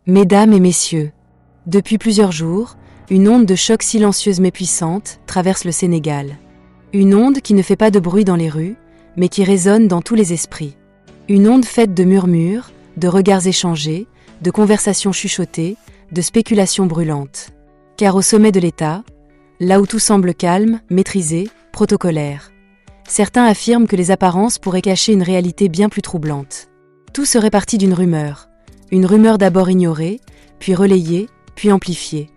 Mesdames et messieurs, depuis plusieurs jours, une onde de choc silencieuse mais puissante traverse le Sénégal. Une onde qui ne fait pas de bruit dans les rues, mais qui résonne dans tous les esprits. Une onde faite de murmures, de regards échangés, de conversations chuchotées, de spéculations brûlantes. Car au sommet de l'État, là où tout semble calme, maîtrisé, protocolaire, certains affirment que les apparences pourraient cacher une réalité bien plus troublante. Tout serait parti d'une rumeur d'abord ignorée, puis relayée, puis amplifiée,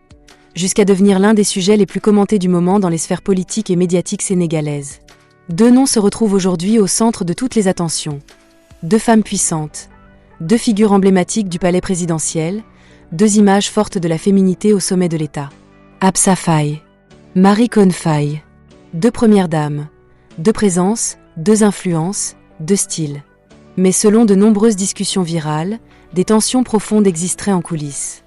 jusqu'à devenir l'un des sujets les plus commentés du moment dans les sphères politiques et médiatiques sénégalaises. Deux noms se retrouvent aujourd'hui au centre de toutes les attentions. Deux femmes puissantes, deux figures emblématiques du palais présidentiel, deux images fortes de la féminité au sommet de l'État. Absa Faye, Marie-Conne Faye, deux premières dames, deux présences, deux influences, deux styles. Mais selon de nombreuses discussions virales, des tensions profondes existeraient en coulisses.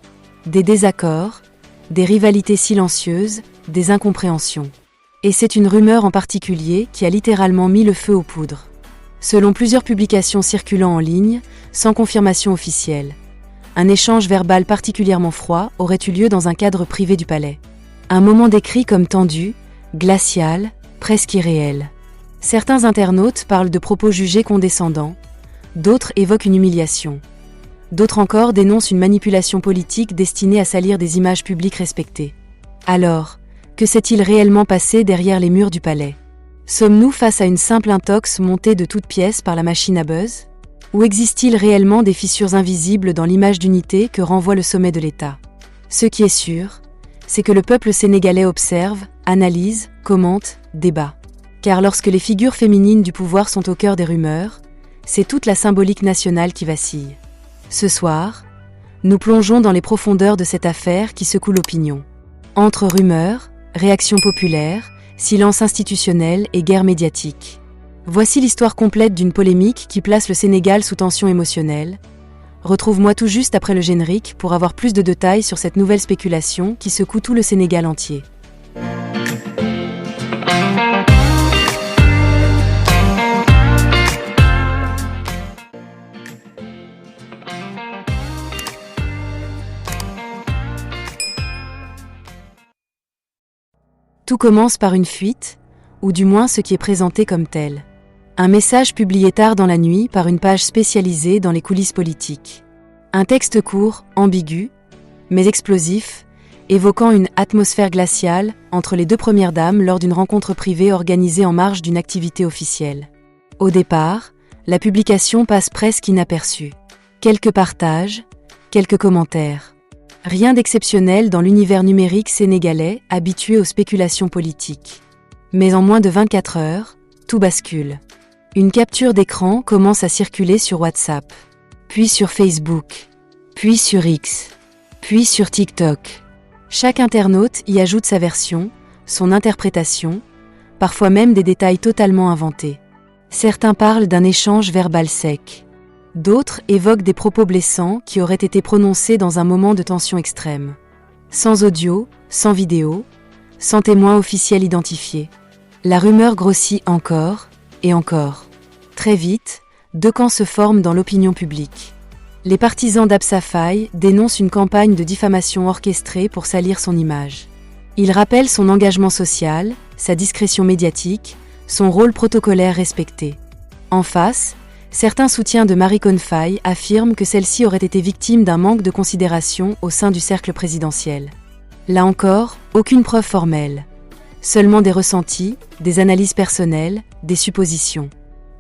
Des désaccords, des rivalités silencieuses, des incompréhensions. Et c'est une rumeur en particulier qui a littéralement mis le feu aux poudres. Selon plusieurs publications circulant en ligne, sans confirmation officielle, un échange verbal particulièrement froid aurait eu lieu dans un cadre privé du palais. Un moment décrit comme tendu, glacial, presque irréel. Certains internautes parlent de propos jugés condescendants, d'autres évoquent une humiliation. D'autres encore dénoncent une manipulation politique destinée à salir des images publiques respectées. Alors, que s'est-il réellement passé derrière les murs du palais? Sommes-nous face à une simple intox montée de toutes pièces par la machine à buzz? Ou existe-t-il réellement des fissures invisibles dans l'image d'unité que renvoie le sommet de l'État? Ce qui est sûr, c'est que le peuple sénégalais observe, analyse, commente, débat. Car lorsque les figures féminines du pouvoir sont au cœur des rumeurs, c'est toute la symbolique nationale qui vacille. Ce soir, nous plongeons dans les profondeurs de cette affaire qui secoue l'opinion. Entre rumeurs, réactions populaires, silence institutionnel et guerre médiatique. Voici l'histoire complète d'une polémique qui place le Sénégal sous tension émotionnelle. Retrouve-moi tout juste après le générique pour avoir plus de détails sur cette nouvelle spéculation qui secoue tout le Sénégal entier. Tout commence par une fuite, ou du moins ce qui est présenté comme tel. Un message publié tard dans la nuit par une page spécialisée dans les coulisses politiques. Un texte court, ambigu, mais explosif, évoquant une atmosphère glaciale entre les deux premières dames lors d'une rencontre privée organisée en marge d'une activité officielle. Au départ, la publication passe presque inaperçue. Quelques partages, quelques commentaires. Rien d'exceptionnel dans l'univers numérique sénégalais habitué aux spéculations politiques. Mais en moins de 24 heures, tout bascule. Une capture d'écran commence à circuler sur WhatsApp, puis sur Facebook, puis sur X, puis sur TikTok. Chaque internaute y ajoute sa version, son interprétation, parfois même des détails totalement inventés. Certains parlent d'un échange verbal sec. D'autres évoquent des propos blessants qui auraient été prononcés dans un moment de tension extrême. Sans audio, sans vidéo, sans témoin officiel identifié. La rumeur grossit encore et encore. Très vite, deux camps se forment dans l'opinion publique. Les partisans d'Absa Faye dénoncent une campagne de diffamation orchestrée pour salir son image. Ils rappellent son engagement social, sa discrétion médiatique, son rôle protocolaire respecté. En face, certains soutiens de Marie-Conne Faye affirment que celle-ci aurait été victime d'un manque de considération au sein du cercle présidentiel. Là encore, aucune preuve formelle. Seulement des ressentis, des analyses personnelles, des suppositions.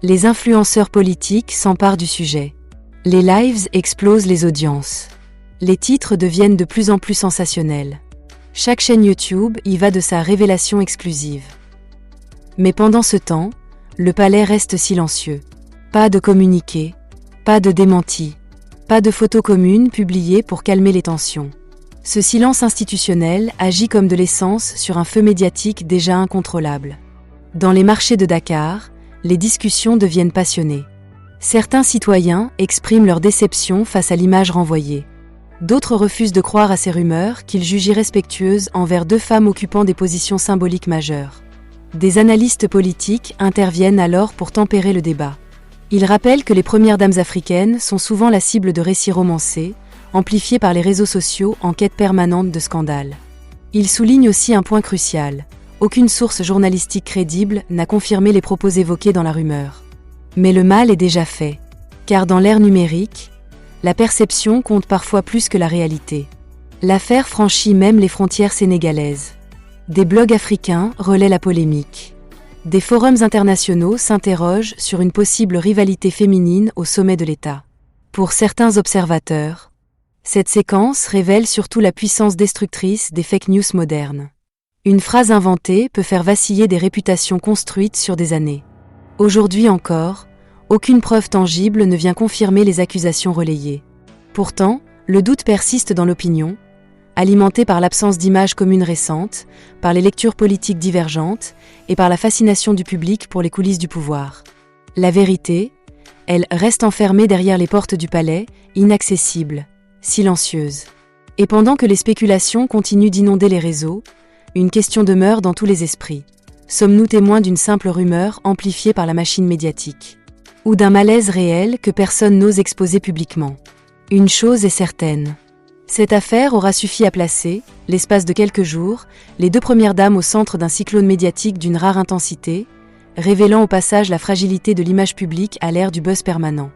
Les influenceurs politiques s'emparent du sujet. Les lives explosent les audiences. Les titres deviennent de plus en plus sensationnels. Chaque chaîne YouTube y va de sa révélation exclusive. Mais pendant ce temps, le palais reste silencieux. Pas de communiqué, pas de démenti, pas de photos communes publiées pour calmer les tensions. Ce silence institutionnel agit comme de l'essence sur un feu médiatique déjà incontrôlable. Dans les marchés de Dakar, les discussions deviennent passionnées. Certains citoyens expriment leur déception face à l'image renvoyée. D'autres refusent de croire à ces rumeurs qu'ils jugent irrespectueuses envers deux femmes occupant des positions symboliques majeures. Des analystes politiques interviennent alors pour tempérer le débat. Ils rappellent que les premières dames africaines sont souvent la cible de récits romancés, amplifiée par les réseaux sociaux en quête permanente de scandales. Il souligne aussi un point crucial. Aucune source journalistique crédible n'a confirmé les propos évoqués dans la rumeur. Mais le mal est déjà fait. Car dans l'ère numérique, la perception compte parfois plus que la réalité. L'affaire franchit même les frontières sénégalaises. Des blogs africains relaient la polémique. Des forums internationaux s'interrogent sur une possible rivalité féminine au sommet de l'État. Pour certains observateurs, cette séquence révèle surtout la puissance destructrice des fake news modernes. Une phrase inventée peut faire vaciller des réputations construites sur des années. Aujourd'hui encore, aucune preuve tangible ne vient confirmer les accusations relayées. Pourtant, le doute persiste dans l'opinion, alimenté par l'absence d'images communes récentes, par les lectures politiques divergentes et par la fascination du public pour les coulisses du pouvoir. La vérité, elle reste enfermée derrière les portes du palais, inaccessible, silencieuse. Et pendant que les spéculations continuent d'inonder les réseaux, une question demeure dans tous les esprits. Sommes-nous témoins d'une simple rumeur amplifiée par la machine médiatique? Ou d'un malaise réel que personne n'ose exposer publiquement? Une chose est certaine. Cette affaire aura suffi à placer, l'espace de quelques jours, les deux premières dames au centre d'un cyclone médiatique d'une rare intensité, révélant au passage la fragilité de l'image publique à l'ère du buzz permanent.